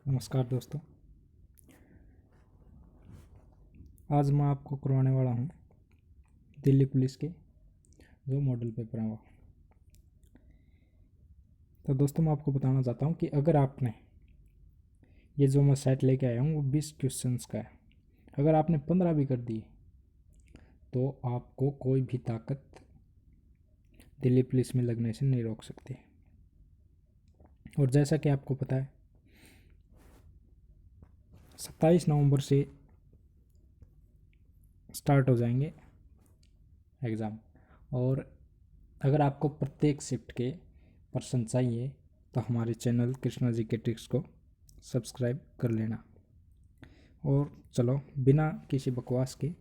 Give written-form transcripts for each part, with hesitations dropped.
नमस्कार दोस्तों। आज मैं आपको करवाने वाला हूँ दिल्ली पुलिस के जो मॉडल पेपर हैं वो। तो दोस्तों मैं आपको बताना चाहता हूँ कि अगर आपने ये जो मैं सेट लेके आया हूँ वो 20 क्वेश्चंस का है। अगर आपने 15 भी कर दिए तो आपको कोई भी ताकत दिल्ली पुलिस में लगने से नहीं रोक सकती। और जैसा कि आपको पता है 27 नवंबर से स्टार्ट हो जाएंगे एग्ज़ाम। और अगर आपको प्रत्येक शिफ्ट के प्रश्न चाहिए तो हमारे चैनल कृष्णा जी के ट्रिक्स को सब्सक्राइब कर लेना। और चलो बिना किसी बकवास के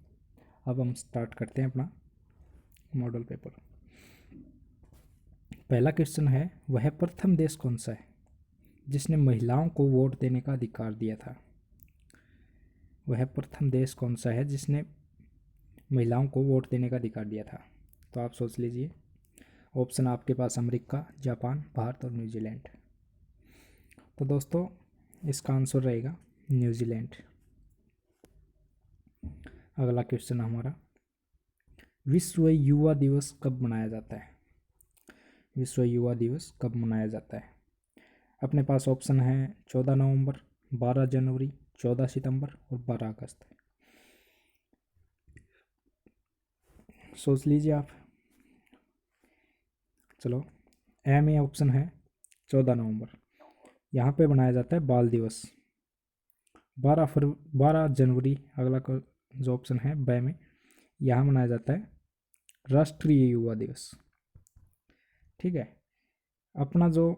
अब हम स्टार्ट करते हैं अपना मॉडल पेपर। पहला क्वेश्चन है, वह प्रथम देश कौन सा है जिसने महिलाओं को वोट देने का अधिकार दिया था? वह प्रथम देश कौन सा है जिसने महिलाओं को वोट देने का अधिकार दिया था? तो आप सोच लीजिए। ऑप्शन आपके पास अमेरिका, जापान, भारत और न्यूजीलैंड। तो दोस्तों इसका आंसर रहेगा न्यूजीलैंड। अगला क्वेश्चन हमारा, विश्व युवा दिवस कब मनाया जाता है? विश्व युवा दिवस कब मनाया जाता है? अपने पास ऑप्शन है 14 नवंबर, 12 जनवरी, 14 सितंबर और 12 अगस्त। सोच लीजिए आप। चलो ए में ऑप्शन है 14 नवंबर। यहाँ पे मनाया जाता है बाल दिवस। 12 जनवरी अगला जो ऑप्शन है ब में, यहाँ मनाया जाता है राष्ट्रीय युवा दिवस। ठीक है, अपना जो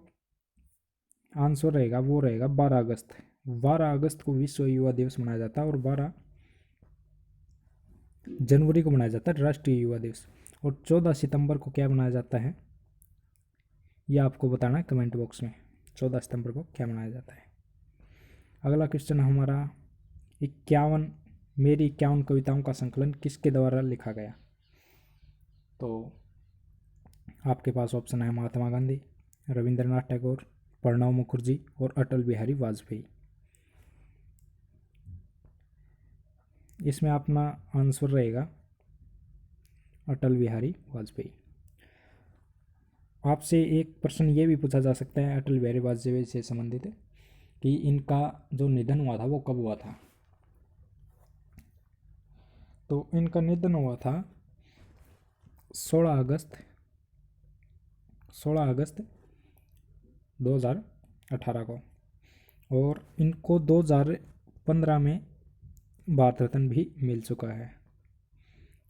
आंसर रहेगा वो रहेगा 12 अगस्त। 12 अगस्त को विश्व युवा दिवस मनाया जाता है और 12 जनवरी को मनाया जाता है राष्ट्रीय युवा दिवस। और 14 सितंबर को क्या मनाया जाता है यह आपको बताना है कमेंट बॉक्स में। 14 सितंबर को क्या मनाया जाता है? अगला क्वेश्चन हमारा 51, मेरी 51 कविताओं का संकलन किसके द्वारा लिखा गया? तो आपके पास ऑप्शन है महात्मा गांधी, रविंद्रनाथ टैगोर, प्रणब मुखर्जी और अटल बिहारी वाजपेयी। इसमें अपना आंसर रहेगा अटल बिहारी वाजपेयी। आपसे एक प्रश्न ये भी पूछा जा सकता है अटल बिहारी वाजपेयी से संबंधित कि इनका जो निधन हुआ था वो कब हुआ था? तो इनका निधन हुआ था 16 अगस्त 2018 को। और इनको 2015 में भारत रत्न भी मिल चुका है।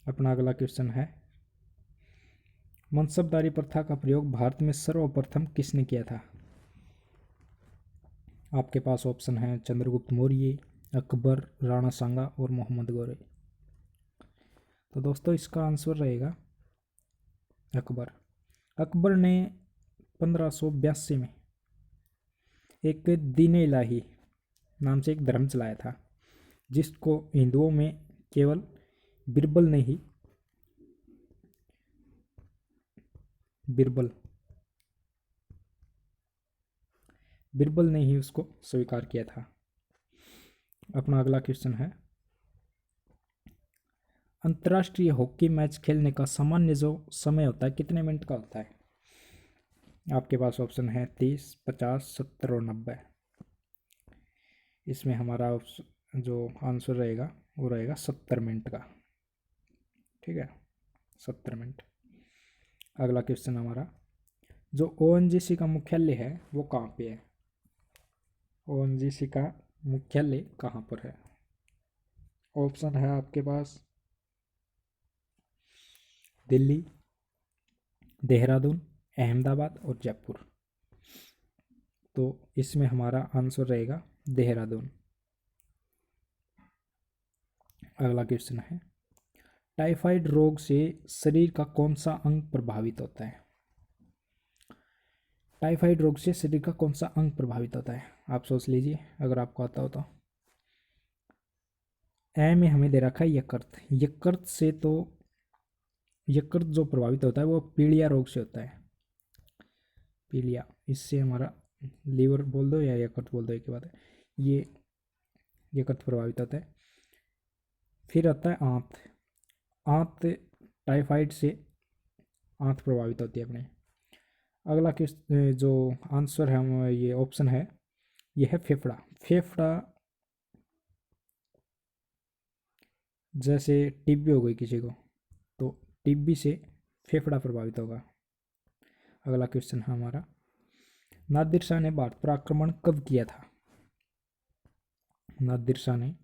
अपना अगला क्वेश्चन है, मनसबदारी प्रथा का प्रयोग भारत में सर्वप्रथम किसने किया था? आपके पास ऑप्शन है चंद्रगुप्त मौर्य, अकबर, राणा सांगा और मोहम्मद गौरी। तो दोस्तों इसका आंसर रहेगा अकबर। अकबर ने 1582 में एक दीन इलाही नाम से एक धर्म चलाया था जिसको हिंदुओं में केवल बिरबल ने ही बिरबल ने ही उसको स्वीकार किया था। अपना अगला क्वेश्चन है, अंतर्राष्ट्रीय हॉकी मैच खेलने का सामान्य जो समय होता है कितने मिनट का होता है? आपके पास ऑप्शन है 30, 50, 70 और 90। इसमें हमारा जो आंसर रहेगा वो रहेगा 70 मिनट का। ठीक है, 70 मिनट। अगला क्वेश्चन हमारा, जो ओएनजीसी का मुख्यालय है वो कहाँ पे है? ओएनजीसी का मुख्यालय कहाँ पर है? ऑप्शन है आपके पास दिल्ली, देहरादून, अहमदाबाद और जयपुर। तो इसमें हमारा आंसर रहेगा देहरादून। अगला क्वेश्चन है, टाइफाइड रोग से शरीर का कौन सा अंग प्रभावित होता है? टाइफाइड रोग से शरीर का कौन सा अंग प्रभावित होता है? आप सोच लीजिए अगर आपको आता हो तो। ए में हमें दे रखा है यकृत। यकृत से तो यकृत जो प्रभावित होता है वो पीलिया रोग से होता है। पीलिया, इससे हमारा लीवर बोल दो या यकृत बोल दो, एक ही बात है, ये यकृत प्रभावित होता है। फिर आता है आंत। आंत टाइफाइड से आंत प्रभावित होती है अपने। अगला किस जो आंसर है हम ये ऑप्शन है, ये है फेफड़ा। फेफड़ा जैसे टीबी हो गई किसी को, तो टीबी से फेफड़ा प्रभावित होगा। अगला क्वेश्चन है हमारा, नादिर शाह ने भारत पर आक्रमण कब किया था? नादिर शाह ने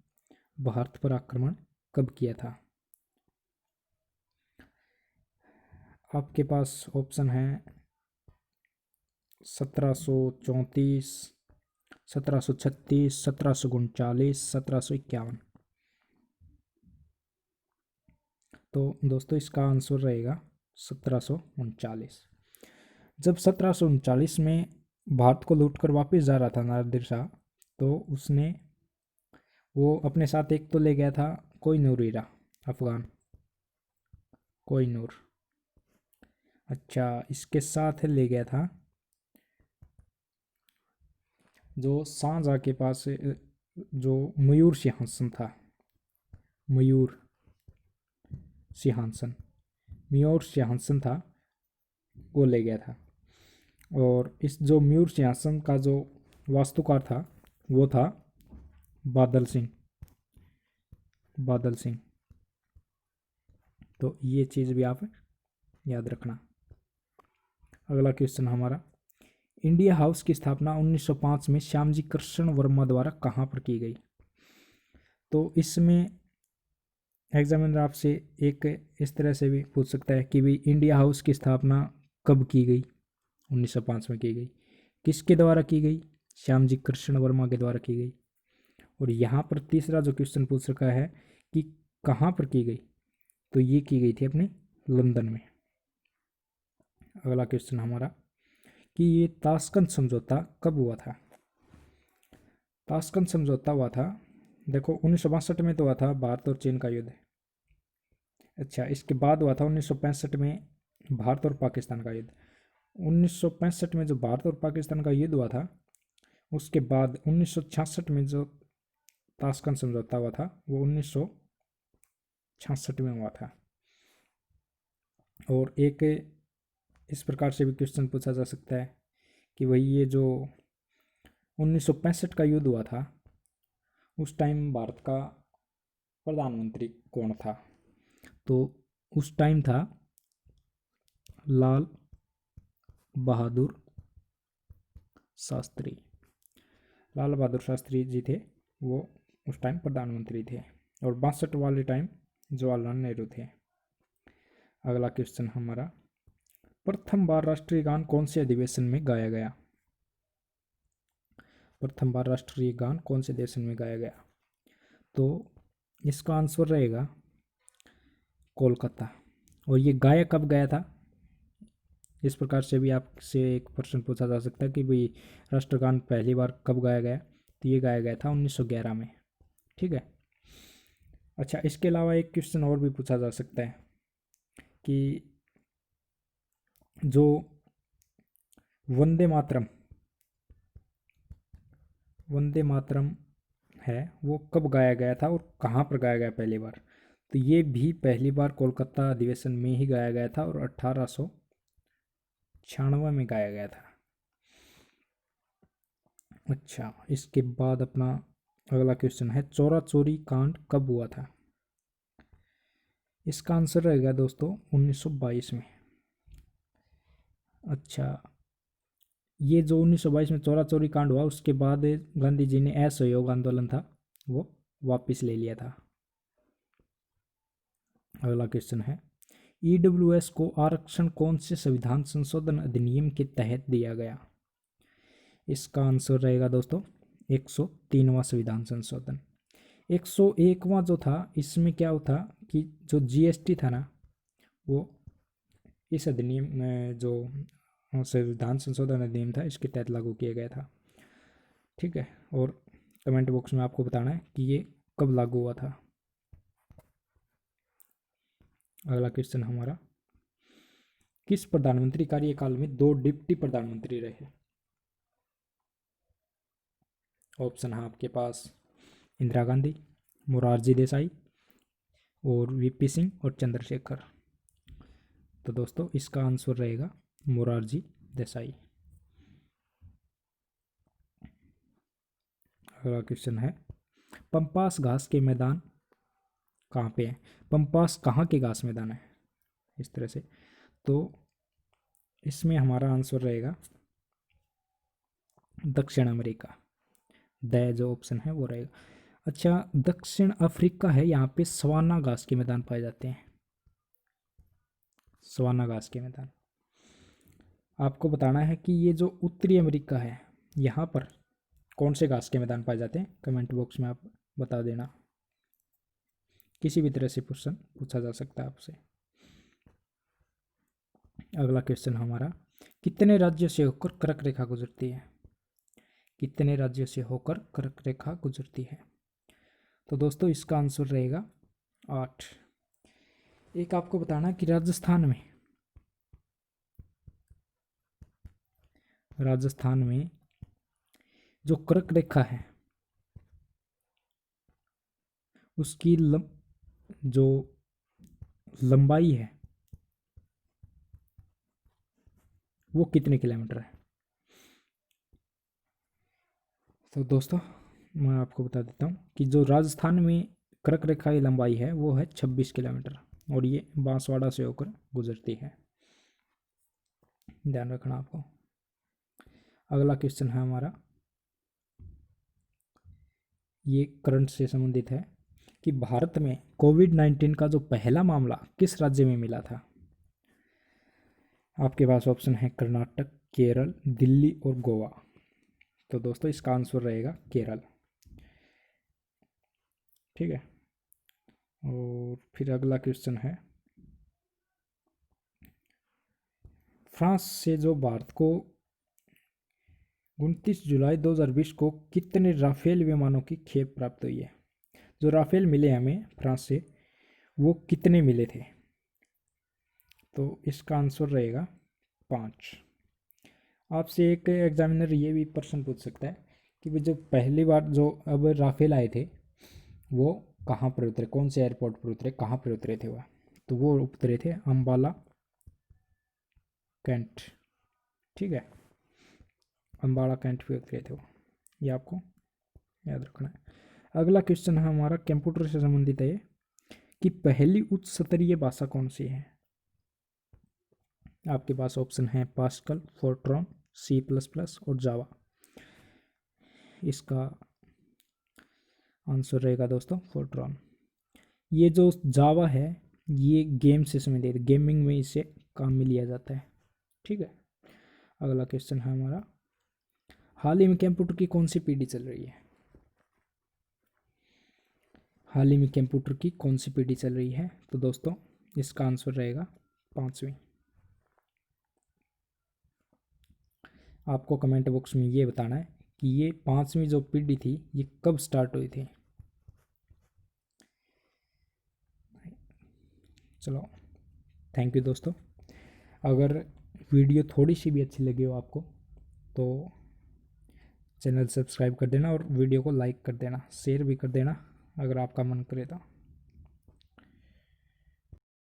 भारत पर आक्रमण कब किया था? आपके पास ऑप्शन है 1734, 1736, 1739, 1751। तो दोस्तों इसका आंसर रहेगा 1739। जब 1739 में भारत को लूटकर वापस जा रहा था नादिर शाह, तो उसने वो अपने साथ एक तो ले गया था कोहिनूर हीरा, अफगान कोहिनूर। अच्छा, इसके साथ ले गया था जो शाहजहाँ के पास जो मयूर सिंहासन था, मयूर सिंहासन, मयूर सिंहासन था, वो ले गया था। और इस जो मयूर सिंहासन का जो वास्तुकार था वो था बादल सिंह, बादल सिंह। तो ये चीज़ भी आप याद रखना। अगला क्वेश्चन हमारा, इंडिया हाउस की स्थापना 1905 में श्यामजी कृष्ण वर्मा द्वारा कहाँ पर की गई? तो इसमें एग्जामिनर आपसे एक इस तरह से भी पूछ सकता है कि भाई इंडिया हाउस की स्थापना कब की गई? 1905 में की गई। किसके द्वारा की गई? श्यामजी कृष्ण वर्मा के द्वारा की गई। और यहाँ पर तीसरा जो क्वेश्चन पूछ रखा है कि कहाँ पर की गई, तो ये की गई थी अपने लंदन में। अगला क्वेश्चन हमारा कि ये ताशकंद समझौता कब हुआ था? ताशकंद समझौता हुआ था, देखो 1962 में तो हुआ था भारत और चीन का युद्ध। अच्छा, इसके बाद हुआ था 1965 में भारत और पाकिस्तान का युद्ध। 1965 में जो भारत और पाकिस्तान का युद्ध हुआ था, उसके बाद 1966 में जो ताशकंद समझौता हुआ था वो 1966 में हुआ था। और एक इस प्रकार से भी क्वेश्चन पूछा जा सकता है कि भाई ये जो 1965 का युद्ध हुआ था, उस टाइम भारत का प्रधानमंत्री कौन था? तो उस टाइम था लाल बहादुर शास्त्री। लाल बहादुर शास्त्री जी थे, वो उस टाइम प्रधानमंत्री थे। और 62 वाले टाइम जवाहरलाल नेहरू थे। अगला क्वेश्चन हमारा, प्रथम बार राष्ट्रीय गान कौन से अधिवेशन में गाया गया? प्रथम बार राष्ट्रीय गान कौन से अधिवेशन में गाया गया? तो इसका आंसर रहेगा कोलकाता। और ये गाया कब गया था? इस प्रकार से भी आपसे एक प्रश्न पूछा जा सकता है कि भाई राष्ट्रगान पहली बार कब गाया गया? तो ये गाया गया था 1911 में। ठीक है। अच्छा, इसके अलावा एक क्वेश्चन और भी पूछा जा सकता है कि जो वंदे मातरम, वंदे मातरम है वो कब गाया गया था और कहाँ पर गाया गया पहली बार? तो ये भी पहली बार कोलकाता अधिवेशन में ही गाया गया था और 1896 में गाया गया था। अच्छा, इसके बाद अपना अगला क्वेश्चन है, चौरा चोरी कांड कब हुआ था? इसका आंसर रहेगा दोस्तों 1922 में। अच्छा, ये जो 1922 में चौरा चोरी कांड हुआ, उसके बाद गांधी जी ने असहयोग आंदोलन था वो वापस ले लिया था। अगला क्वेश्चन है, ईडब्ल्यूएस को आरक्षण कौन से संविधान संशोधन अधिनियम के तहत दिया गया? इसका आंसर रहेगा दोस्तों 103वां संविधान संशोधन। 101वां जो था, इसमें क्या होता कि जो जीएसटी था ना, वो इस अधिनियम में जो संविधान संशोधन अधिनियम था इसके तहत लागू किया गया था। ठीक है। और कमेंट बॉक्स में आपको बताना है कि ये कब लागू हुआ था। अगला क्वेश्चन हमारा, किस प्रधानमंत्री कार्यकाल में दो डिप्टी प्रधानमंत्री रहे? ऑप्शन है आपके पास इंदिरा गांधी, मोरारजी देसाई और वीपी सिंह और चंद्रशेखर। तो दोस्तों इसका आंसर रहेगा मोरारजी देसाई। अगला क्वेश्चन है पंपास घास के मैदान कहाँ पे है? पंपास कहाँ के घास मैदान है? इस तरह से, तो इसमें हमारा आंसर रहेगा दक्षिण अमेरिका। द जो ऑप्शन है वो रहेगा। अच्छा, दक्षिण अफ्रीका है, यहाँ पे सवाना घास के मैदान पाए जाते हैं। सवाना घास के मैदान। आपको बताना है कि ये जो उत्तरी अमेरिका है, यहाँ पर कौन से घास के मैदान पाए जाते हैं? कमेंट बॉक्स में आप बता देना। किसी भी तरह से क्वेश्चन पूछा जा सकता है आपसे। अगला क्वेश्चन हमारा, कितने राज्यों से होकर कर्क रेखा गुजरती है? कितने राज्यों से होकर कर्क रेखा गुजरती है? तो दोस्तों इसका आंसर रहेगा 8। एक आपको बताना कि राजस्थान में जो कर्क रेखा है उसकी जो लंबाई है वो कितने किलोमीटर है? तो दोस्तों मैं आपको बता देता हूँ कि जो राजस्थान में कर्क रेखा की लंबाई है वो है 26 किलोमीटर और ये बांसवाड़ा से होकर गुजरती है। ध्यान रखना आपको। अगला क्वेश्चन है हमारा, ये करंट से संबंधित है कि भारत में कोविड-19 का जो पहला मामला किस राज्य में मिला था? आपके पास ऑप्शन है कर्नाटक, केरल, दिल्ली और गोवा। तो दोस्तों इसका आंसर रहेगा केरल। ठीक है। और फिर अगला क्वेश्चन है, फ्रांस से जो भारत को 29 जुलाई 2020 को कितने राफेल विमानों की खेप प्राप्त हुई है? जो राफेल मिले हमें फ्रांस से वो कितने मिले थे? तो इसका आंसर रहेगा 5। आपसे एक एग्जामिनर ये भी प्रश्न पूछ सकता है कि भाई जो पहली बार जो अब राफेल आए थे वो कहाँ पर उतरे, कौन से एयरपोर्ट पर उतरे, कहाँ पर उतरे थे वह? तो वो उतरे थे अम्बाला कैंट। ठीक है, अम्बाला कैंट पे उतरे थे वो, ये आपको याद रखना है। अगला क्वेश्चन है हमारा कंप्यूटर से संबंधित है कि पहली उच्च स्तरीय भाषा कौन सी है? आपके पास ऑप्शन है पास्कल, फोर्ट्रॉन, C++ और जावा। इसका आंसर रहेगा दोस्तों फोर्ट्रॉन। ये जो जावा है ये गेम से संबंधित, गेमिंग में इसे काम में लिया जाता है। ठीक है। अगला क्वेश्चन है हमारा, हाल ही में कंप्यूटर की कौन सी पीढ़ी चल रही है? हाल ही में कंप्यूटर की कौन सी पीढ़ी चल रही है? तो दोस्तों इसका आंसर रहेगा 5वीं। आपको कमेंट बॉक्स में ये बताना है कि ये 5वीं जो पीढ़ी थी ये कब स्टार्ट हुई थी। चलो, थैंक यू दोस्तों। अगर वीडियो थोड़ी सी भी अच्छी लगी हो आपको तो चैनल सब्सक्राइब कर देना और वीडियो को लाइक कर देना, शेयर भी कर देना अगर आपका मन करे तो।